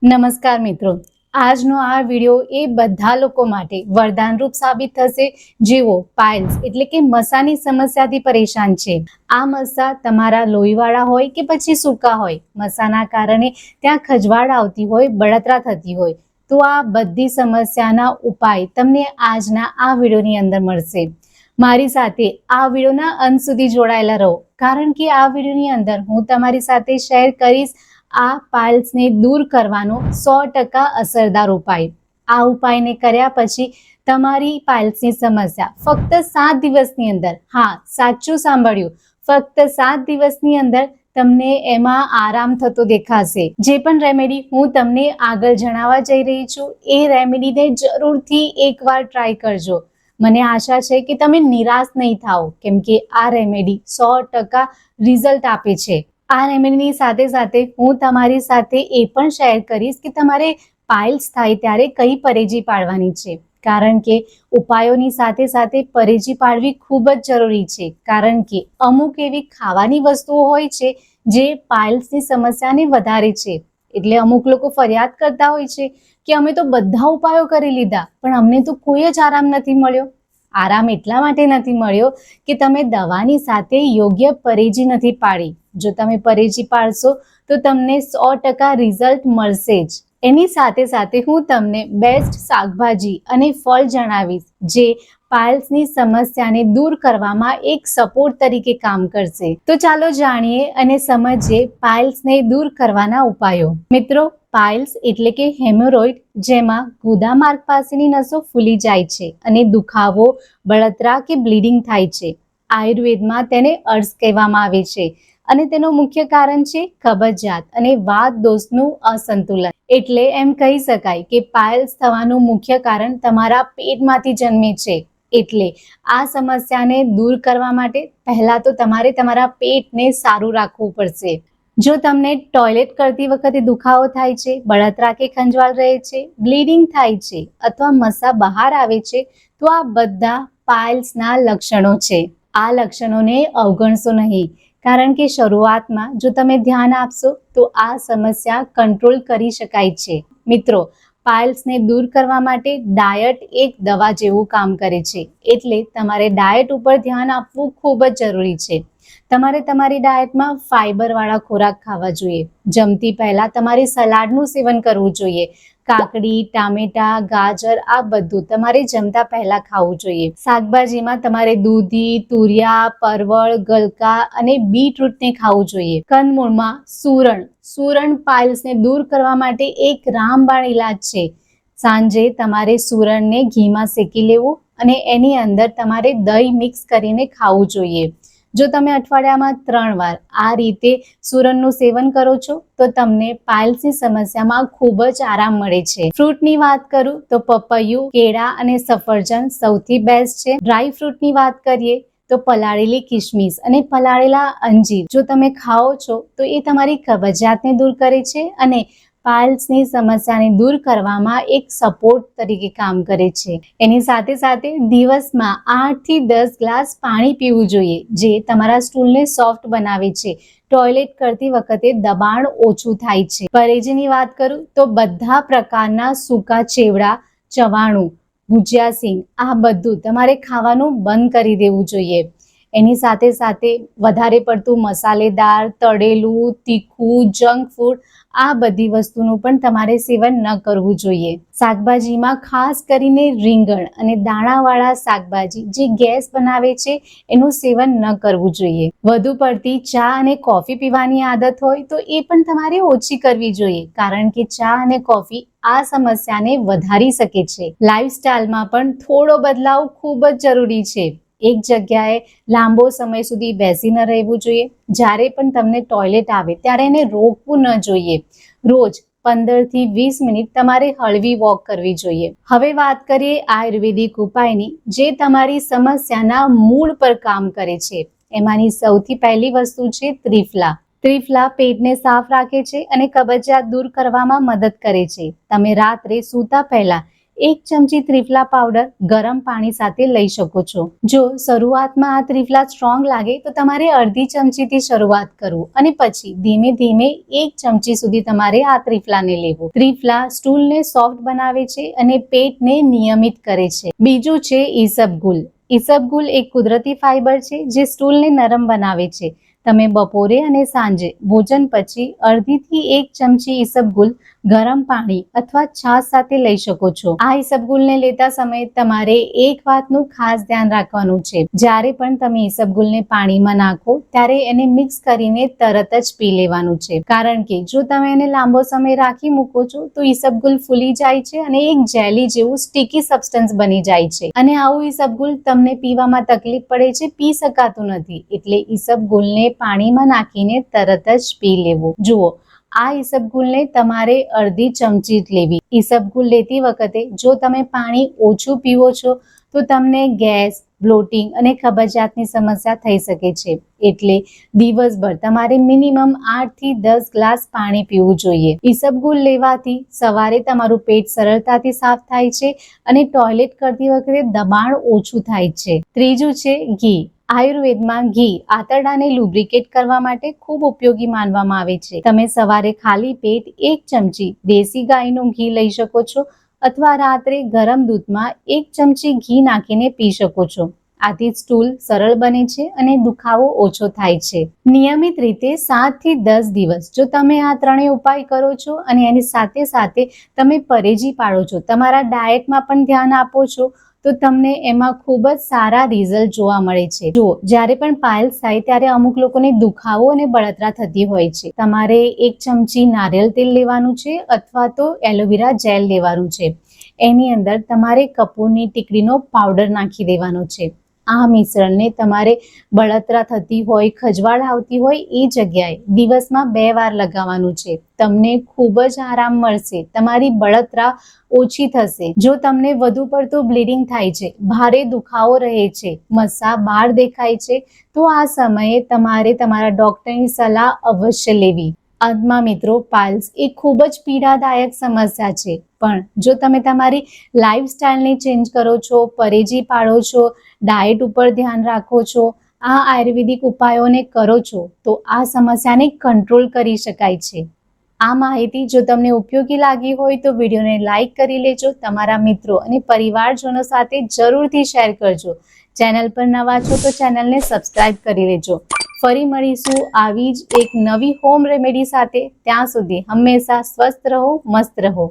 નમસ્કાર મિત્રો, આજનો આ વિડિયો એ બધા લોકો માટે વરદાનરૂપ સાબિત થશે જેઓ પાઇલ્સ એટલે કે મસાની સમસ્યાથી પરેશાન છે। આ મસા તમારા લોહીવાળા હોય કે પછી સૂકા હોય, મસાના કારણે ત્યાં ખજવાળ આવતી હોય, બળતરા થતી હોય, તો આ બધી સમસ્યાના ઉપાય તમને આજના આ વિડિયોની અંદર મળશે। મારી સાથે આ વિડિયોના અંત સુધી જોડાયેલા રહો, કારણ કે આ વિડિયોની અંદર હું તમારી સાથે શેર કરીશ આ પાઇલ્સને દૂર કરવાનો 100% અસરદાર ઉપાય। આ ઉપાયને કર્યા પછી તમારી પાઇલ્સની સમસ્યા ફક્ત 7 દિવસની અંદર, હા સાચું સાંભળ્યું, ફક્ત 7 દિવસની અંદર તમને એમાં આરામ થતો દેખાશે। જે પણ રેમેડી હું તમને આગળ જણાવવા જઈ રહી છું એ રેમેડીને જરૂરથી એકવાર ટ્રાય કરજો। મને આશા છે કે તમે નિરાશ નહીં થાઓ, કેમ કે આ રેમેડી 100% રિઝલ્ટ આપે છે। આ રેમેડીની સાથે સાથે હું તમારી સાથે એ પણ શેર કરીશ કે તમારે પાઇલ્સ થાય ત્યારે કઈ પરેજી પાળવાની છે, કારણ કે ઉપાયોની સાથે સાથે પરેજી પાળવી ખૂબ જ જરૂરી છે। કારણ કે અમુક એવી ખાવાની વસ્તુઓ હોય છે જે પાઇલ્સની સમસ્યાને વધારે છે। એટલે અમુક લોકો ફરિયાદ કરતા હોય છે કે અમે તો બધા ઉપાયો કરી લીધા પણ અમને તો કોઈ જ આરામ નથી મળ્યો। આરામ એટલા માટે નથી મળ્યો કે તમે દવાની સાથે યોગ્ય પરેજી નથી પાડી। જો તમે પરેજી પાડશો તો તમને 100% રિઝલ્ટ મળશે જ। એની સાથે સાથે હું તમને બેસ્ટ શાકભાજી અને ફળ જણાવીશ જે પાઇલ્સની સમસ્યાને દૂર કરવામાં એક સપોર્ટ તરીકે કામ કરશે। તો ચાલો જાણીએ અને સમજીએ પાઇલ્સને દૂર કરવાના ઉપાયો। મિત્રો, પાઇલ્સ એટલે કે હેમોરોઇડ, જેમાં ગુદા માર્ગ પાસેની નસો ફૂલી જાય છે અને દુખાવો, બળતરા કે બ્લીડિંગ થાય છે। આયુર્વેદમાં તેને અર્શ કહેવામાં આવે છે અને તેનું મુખ્ય કારણ છે કબજિયાત અને વાત દોષનું અસંતુલન। એટલે એમ કહી શકાય કે પાઇલ્સ થવાનું મુખ્ય કારણ તમારા પેટમાંથી જન્મે છે। એટલે આ સમસ્યાને દૂર કરવા માટે પહેલા તો તમારે તમારા પેટને સારું રાખવું પડશે। જો તમને ટોયલેટ કરતી વખતે દુખાવો થાય છે, બળતરા કે ખંજવાળ રહે છે, બ્લીડિંગ થાય છે અથવા મસા બહાર આવે છે, તો આ બધા પાઇલ્સના લક્ષણો છે। આ લક્ષણોને અવગણશો નહીં, કારણ કે શરૂઆતમાં જો તમે ધ્યાન આપશો તો આ સમસ્યા કંટ્રોલ કરી શકાય છે। મિત્રો, પાઇલ્સને દૂર કરવા માટે ડાયટ એક દવા જેવું કામ કરે છે, એટલે તમારે ડાયટ ઉપર ધ્યાન આપવું ખૂબ જ જરૂરી છે। તમારે તમારી ડાયટમાં ફાઇબરવાળા ખોરાક ખાવા જોઈએ। જમતી પહેલા તમારે સલાડનું સેવન કરવું જોઈએ। કાકડી, ટામેટા, ગાજર આ બધું તમારે જમતા પહેલા ખાવું જોઈએ। શાકભાજીમાં તમારે દૂધી, તુરિયા, પરવળ, ગલકા અને બીટરૂટને ખાવું જોઈએ। કંદમૂળમાં સુરણ પાઇલ્સને દૂર કરવા માટે એક રામબાણ ઇલાજ છે। સાંજે તમારે સુરણને ઘીમાં શેકી લેવું અને એની અંદર તમારે દહીં મિક્સ કરીને ખાવું જોઈએ। જો તમે અઠવાડિયામાં 3 વાર આ રીતે સુરણનું સેવન કરો છો તો તમને પાઇલ્સની સમસ્યામાં ખૂબ જ આરામ મળે છે। ફ્રૂટની વાત કરું તો પપૈયું, કેળા અને સફરજન સૌથી બેસ્ટ છે। ડ્રાય ફ્રૂટની વાત કરીએ તો પલાળેલી કિશમિશ અને પલાળેલા અંજીર જો તમે ખાઓ છો તો એ તમારી કબજિયાતને દૂર કરે છે અને પાઇલ્સની સમસ્યાને દૂર કરવામાં એક સપોર્ટ તરીકે કામ કરે છે। એની સાથે સાથે દિવસમાં 8 થી 10 ગ્લાસ પાણી પીવું જોઈએ, જે તમારા સ્ટૂલને સોફ્ટ બનાવે છે। ટોયલેટ કરતી વખતે દબાણ ઓછું થાય છે। પરેજીની વાત કરું તો બધા પ્રકારના સૂકા ચેવડા, ચવાણું, ભુજિયા સિંગ આ બધું તમારે ખાવાનું બંધ કરી દેવું જોઈએ। એની સાથે સાથે વધારે પડતું મસાલેદાર, તળેલું, તીખું, જંક ફૂડ આ બધી વસ્તુનું પણ તમારે સેવન ન કરવું જોઈએ। શાકભાજીમાં ખાસ કરીને રીંગણ અને દાણાવાળા શાકભાજી જે ગેસ બનાવે છે એનું સેવન ન કરવું જોઈએ। વધુ પડતી ચા અને કોફી પીવાની આદત હોય તો એ પણ તમારે ઓછી કરવી જોઈએ, કારણ કે ચા અને કોફી આ સમસ્યાને વધારી શકે છે। લાઇફસ્ટાઇલમાં પણ થોડો બદલાવ ખૂબ જ જરૂરી છે। એક જગ્યાએ લાંબો સમય સુધી બેસી ન રહેવું જોઈએ। જ્યારે પણ તમને ટોયલેટ આવે ત્યારે એને રોકવું ન જોઈએ। રોજ 15 થી 20 મિનિટ તમારે હળવી વોક કરવી જોઈએ। હવે વાત કરીએ આયુર્વેદિક ઉપાયની, જે તમારી સમસ્યાના મૂળ પર કામ કરે છે। એમાંની સૌથી પહેલી વસ્તુ છે ત્રિફલા। ત્રિફલા પેટને સાફ રાખે છે અને કબજિયાત દૂર કરવામાં મદદ કરે છે। તમે રાત્રે સૂતા પહેલા 1 ચમચી ત્રિફલા પાવડર ગરમ પાણી સાથે લઈ શકો છો. જો શરૂઆતમાં આ ત્રિફલા સ્ટ્રોંગ લાગે તો તમારે અડધી ચમચીથી શરૂઆત કરવું અને પછી ધીમે ધીમે 1 ચમચી સુધી તમારે આ ત્રિફલાને લેવું. ત્રિફલા સ્ટૂલને સોફ્ટ બનાવે છે અને પેટને નિયમિત કરે છે. બીજું છે ઈસબગુલ. ઈસબગુલ એક કુદરતી ફાઇબર છે જે સ્ટૂલને નરમ બનાવે છે. તમે બપોરે અને સાંજે ભોજન પછી અડધીથી 1 ચમચી ઈસબગુલ ગરમ પાણી અથવા છાશ સાથે લઈ શકો છો. આ ઈસબગુલને લેતા સમયે તમારે એક વાતનું ખાસ ધ્યાન રાખવાનું છે. જ્યારે પણ તમે ઈસબગુલને પાણીમાં નાખો ત્યારે એને મિક્સ કરીને તરત જ પી લેવાનું છે, કારણ કે જો તમે એને લાંબો સમય રાખી મૂકો છો તો ઈસબગુલ ફૂલી જાય છે અને એક જેલી જેવું સ્ટીકી સબસ્ટન્સ બની જાય છે અને આવું ઈસબગુલ તમને પીવામાં તકલીફ પડે છે, પી શકાતું નથી. એટલે ઈસબગુલને પાણીમાં નાખીને તરત જ પી લેવું. જુઓ, આ ઈસબગુલને તમારે અડધી ચમચી જ લેવી. ઈસબગુલ લેતી વખતે જો તમે પાણી ઓછું પીવો છો તો તમને ગેસ, બ્લોટિંગ અને કબજિયાતની સમસ્યા થઈ શકે છે. એટલે દિવસભર તમારે મિનિમમ 8 થી 10 ગ્લાસ પાણી પીવું જોઈએ. ઈસબગુલ લેવાથી સવારે તમારું પેટ સરળતાથી સાફ થાય છે અને ટોયલેટ કરતી વખતે દબાણ ઓછું થાય છે. ત્રીજું છે ઘી. આયુર્વેદમાં ઘી આંતરડાને લુબ્રિકેટ કરવા માટે ખૂબ ઉપયોગી માનવામાં આવે છે. તમે સવારે ખાલી પેટ 1 ચમચી દેશી ગાયનું ઘી લઈ શકો છો અથવા રાત્રે ગરમ દૂધમાં 1 ચમચી ઘી નાખીને પી શકો છો. આથી સ્ટૂલ સરળ બને છે અને દુખાવો ઓછો થાય છે. નિયમિત રીતે 7 થી 10 દિવસ જો તમે આ ત્રણેય ઉપાય કરો છો અને એની સાથે સાથે તમે પરેજી પાડો છો, તમારા ડાયટમાં પણ ધ્યાન આપો છો, તો તમને એમાં ખૂબ જ સારા રિઝલ્ટ જોવા મળે છે. જુઓ, જ્યારે પણ પાઇલ્સ થાય ત્યારે અમુક લોકોને દુખાવો અને બળતરા થતી હોય છે. તમારે 1 ચમચી નારિયેળ તેલ લેવાનું છે અથવા તો એલોવેરા જેલ લેવાનું છે. એની અંદર તમારે કપૂરની ટીકડીનો પાવડર નાખી દેવાનો છે. આ મિશ્રણને તમારે બળતરા થતી હોય, ખજવાળ આવતી હોય એ જગ્યાએ દિવસમાં 2 વાર લગાવવાનું છે. તમને ખૂબ જ આરામ મળશે, તમારી બળતરા ઓછી થશે. જો તમને વધુ પડતું બ્લીડિંગ થાય છે, ભારે દુખાવો રહે છે, મસા બહાર દેખાય છે, તો આ સમયે તમારે તમારા ડોક્ટરની સલાહ અવશ્ય લેવી. અંતમાં મિત્રો, પાઇલ્સ એ ખૂબ જ પીડાદાયક સમસ્યા છે, પણ જો તમે તમારી લાઈફસ્ટાઈલને ચેન્જ કરો છો, પરેજી પાડો છો, ડાયટ ઉપર ધ્યાન રાખો છો, આ આયુર્વેદિક ઉપાયોને કરો છો, તો આ સમસ્યાને કંટ્રોલ કરી શકાય છે. આ માહિતી જો તમને ઉપયોગી લાગી હોય તો વિડીયોને લાઈક કરી લેજો. તમારા મિત્રો અને પરિવારજનો સાથે જરૂરથી શેર કરજો. ચેનલ પર નવા છો તો ચેનલને સબસ્ક્રાઇબ કરી લેજો. ફરી મળીશું આવી જ એક નવી હોમ રેમેડી સાથે. ત્યાં સુધી હંમેશા સ્વસ્થ રહો, મસ્ત રહો.